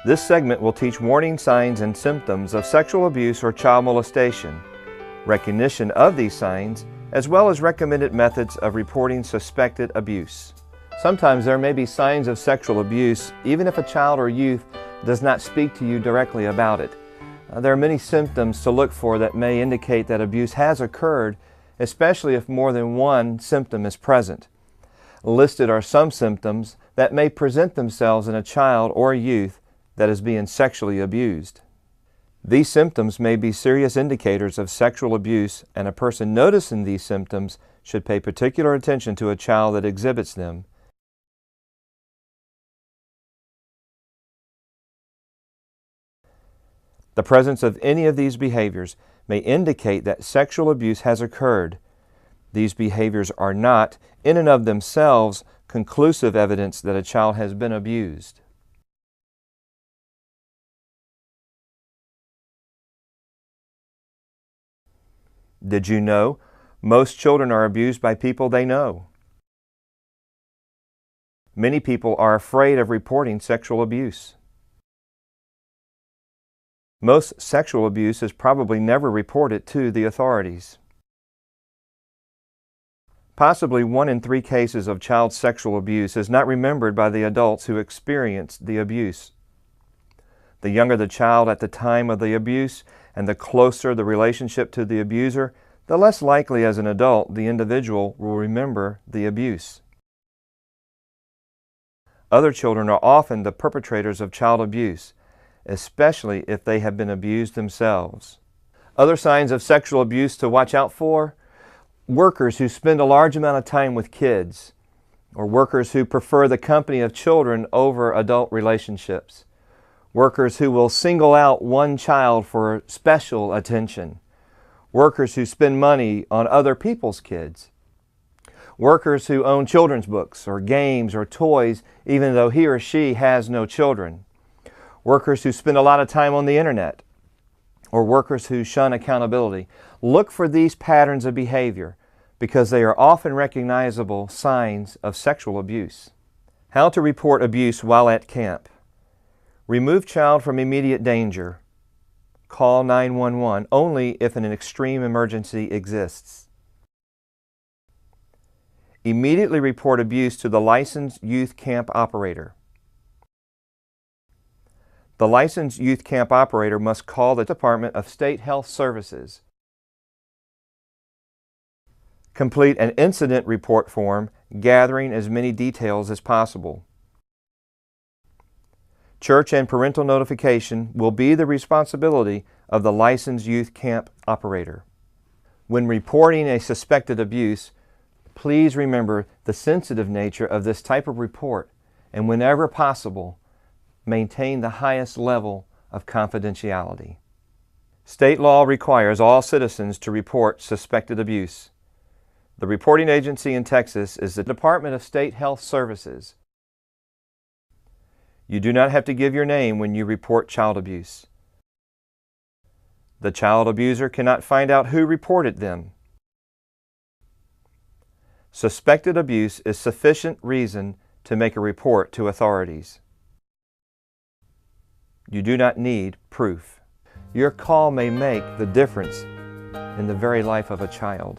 This segment will teach warning signs and symptoms of sexual abuse or child molestation, recognition of these signs, as well as recommended methods of reporting suspected abuse. Sometimes there may be signs of sexual abuse even if a child or youth does not speak to you directly about it. There are many symptoms to look for that may indicate that abuse has occurred, especially if more than one symptom is present. Listed are some symptoms that may present themselves in a child or youth that is being sexually abused. These symptoms may be serious indicators of sexual abuse, and a person noticing these symptoms should pay particular attention to a child that exhibits them. The presence of any of these behaviors may indicate that sexual abuse has occurred. These behaviors are not, in and of themselves, conclusive evidence that a child has been abused. Did you know most children are abused by people they know? Many people are afraid of reporting sexual abuse. Most sexual abuse is probably never reported to the authorities. Possibly 1 in 3 cases of child sexual abuse is not remembered by the adults who experienced the abuse. The younger the child at the time of the abuse and the closer the relationship to the abuser, the less likely as an adult the individual will remember the abuse. Other children are often the perpetrators of child abuse, especially if they have been abused themselves. Other signs of sexual abuse to watch out for: workers who spend a large amount of time with kids, or workers who prefer the company of children over adult relationships, workers who will single out one child for special attention, workers who spend money on other people's kids, workers who own children's books or games or toys even though he or she has no children, workers who spend a lot of time on the internet, or workers who shun accountability. Look for these patterns of behavior because they are often recognizable signs of sexual abuse. How to report abuse while at camp. Remove child from immediate danger. Call 911 only if an extreme emergency exists. Immediately report abuse to the licensed youth camp operator. The licensed youth camp operator must call the Department of State Health Services. Complete an incident report form, gathering as many details as possible. Church and parental notification will be the responsibility of the licensed youth camp operator. When reporting a suspected abuse, please remember the sensitive nature of this type of report, and whenever possible, maintain the highest level of confidentiality. State law requires all citizens to report suspected abuse. The reporting agency in Texas is the Department of State Health Services. You do not have to give your name when you report child abuse. The child abuser cannot find out who reported them. Suspected abuse is sufficient reason to make a report to authorities. You do not need proof. Your call may make the difference in the very life of a child.